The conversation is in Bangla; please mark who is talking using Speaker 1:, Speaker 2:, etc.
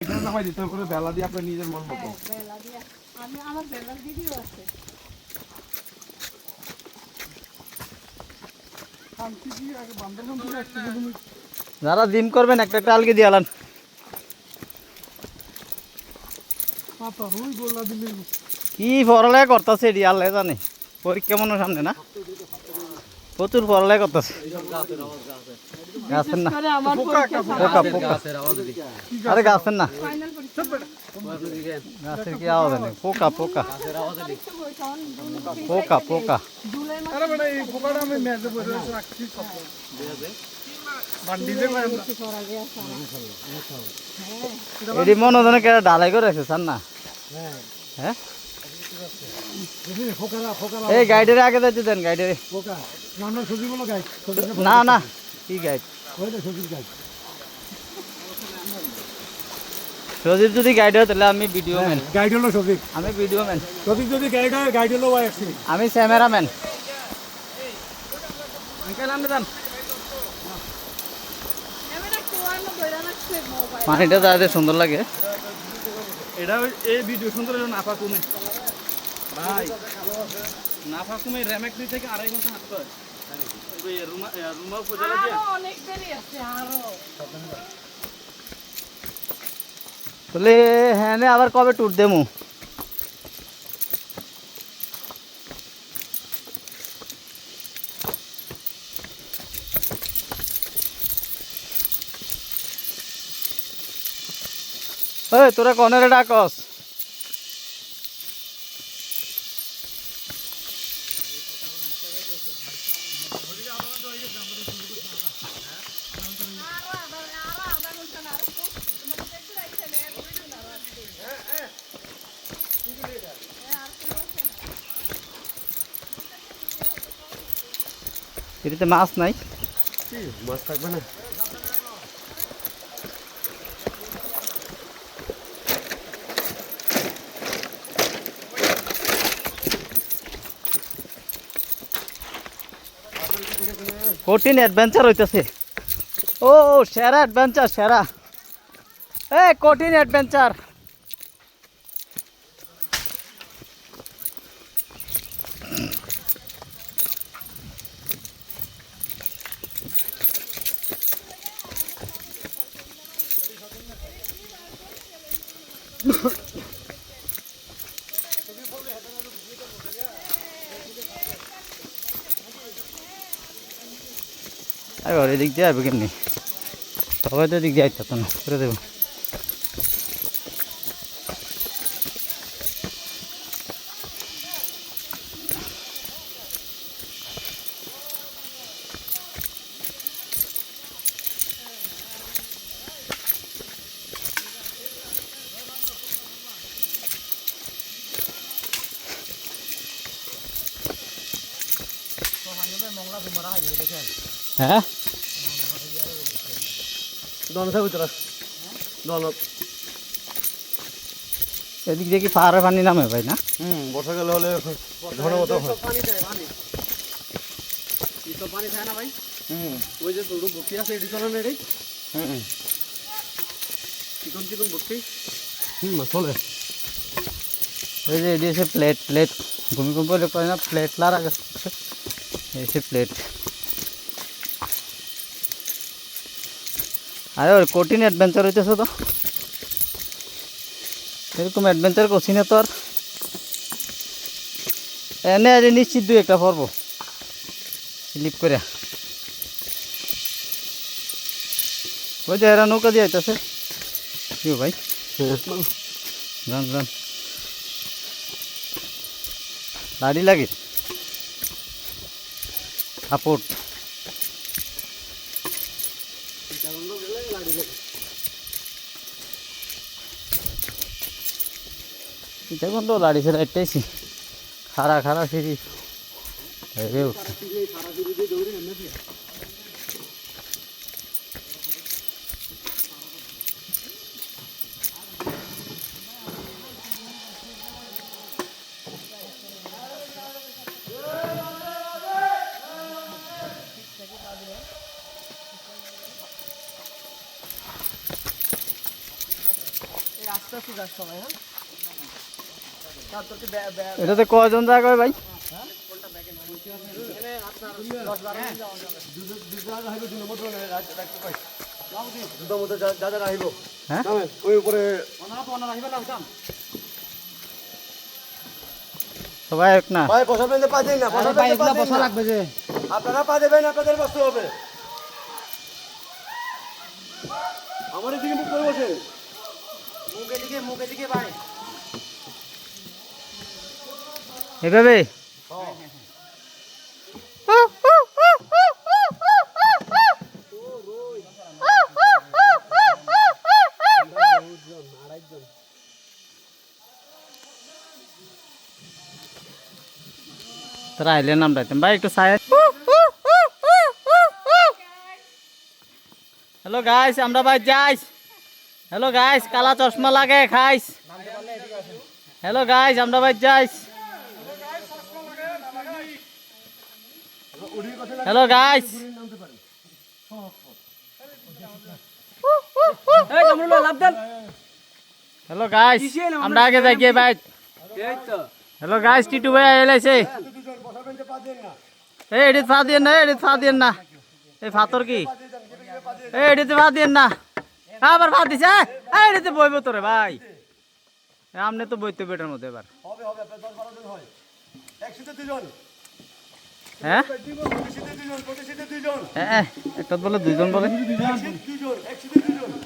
Speaker 1: এখানে নামাই দিতে হবে, বেলা দিয়ে আপনার নিজের মন মতো।
Speaker 2: বেলা দিয়ে আমি আমার বেলার ভিডিও আছে।
Speaker 3: যারা জিম করবেন একটা একটা আলগি দিয়ে আলান। কি পড়ালেখা করতেছে এটি আল্লাহ জানে, পরীক্ষা মনে সামনে না, প্রচুর পড়ালেখা করতেছে। গাছের না পোকা পোকা, আরে গাছের না, গাছের কি আওয়াজ নেই, পোকা পোকা পোকা পোকা। এটি মনে হয় কেটে ঢালাই করে রাখছে স্যার না? হ্যাঁ এই গাইডের আগে যাইতে দেন, গাইডের না না কি গাইড, সজীব যদি গাইড হয় তাহলে আমি ভিডিও ম্যান।
Speaker 1: গাইড হলো সফিক,
Speaker 3: আমি ভিডিও ম্যান।
Speaker 1: সফিক যদি গাইড হয়, গাইড হলো
Speaker 3: আমি ক্যামেরাম্যান। আঙ্কেল আপনি যান, পানিটা যাতে সুন্দর লাগে।
Speaker 1: এটা এই ভিডিও সুন্দর নাফা কমে ভাই, নাফা কমে র্যামেক্রি থেকে 2.5 ঘন্টা হাঁটতে হয়।
Speaker 2: অনেক দেরি আছে আরো।
Speaker 3: তাহলে হ্যাঁ আবার কবে ট্যুর দেবো? ওই তোরা কনেরে ডাকস? এটিতে মাছ নাই,
Speaker 1: মাছ থাকবে না।
Speaker 3: কঠিন অ্যাডভেঞ্চার হইতেছে। ও সেরা অ্যাডভেঞ্চার, সেরা কঠিন অ্যাডভেঞ্চার। আর এদিক দিয়ে আসবে কেমনি, সবাই তো এদিক দিয়ে আসতো না, করে দেবো। হ্যাঁ এদিক দিয়ে কি পাহাড়ে পানি নামে ভাই না?
Speaker 1: বর্ষাকালে হলে ঘন মতো হয়।
Speaker 3: পানি খায় না ভাই?
Speaker 1: ওই যে তোর বসি আছে এটি চলে না রে। চিকন চিকন বসি চলে।
Speaker 3: ওই যে এটি এসে প্লেট প্লেট ভূমিকম্প হলে পরে না প্লেট লারা গেছে, এসে প্লেট। আরে ওর কঠিন অ্যাডভেঞ্চার হইতেছে তো, এরকম অ্যাডভেঞ্চার করছি না তো আর। এনে আজ নিশ্চিত 2-1টা পড়বো স্লিপ করে। ওই যে এরা নৌকা দিয়ে আইতেছে কি ভাই, যান যান দাড়ি লাগে সাপোর্ট। দেখুন তো লাড়ি ছেড়ে একটাইছি খারা খারা সিঁড়ি উঠছে।
Speaker 4: আসতেছি যার সময় হ্যাঁ তারপরে
Speaker 3: এটাতে কয়জন জায়গা হয় ভাই? হ্যাঁ
Speaker 4: ওই উপরে
Speaker 3: সবাই এক না?
Speaker 4: ভাই বসাবেন যে পা দেন না বসা লাগবে যে আপনারা পা দেবেন আপনাদের বসতে হবে আমার দিকে মুখ করে বসে মুখে দিকে ভাই
Speaker 3: এভাবে তারা আইলে নাম রাখতেন ভাই একটু সাইড। হ্যালো গাইস, আমরা ভাই যাইস। হ্যালো গাইস, কালা চশমা লাগে খাইস। হ্যালো গাইস, আমরা ভাই যাইস। হ্যালো গাইস, হ্যালো গাইস, আমরা আগে যাই গিয়ে ভাই। হ্যালো গাইস, টিটু ভাই এলাইছে। এই এডিট ফা দিয়েন না, এডিট ফা দিয়েন না। এই ফাতর কি? এই এডিতে ফা দিয়েন না। আবার ফা দিছে। এই এডিতে বইব তোরে ভাই। আমনে তো বইতে বেটার মধ্যে এবার।
Speaker 4: হবে হবে 10-12 জন হয় একসাথে দুজন
Speaker 3: হ্যাঁ
Speaker 4: প্রতিশীতে দুজন
Speaker 3: হ্যাঁ, একটা বলে দুইজন বলে।
Speaker 4: একসাথে দুজন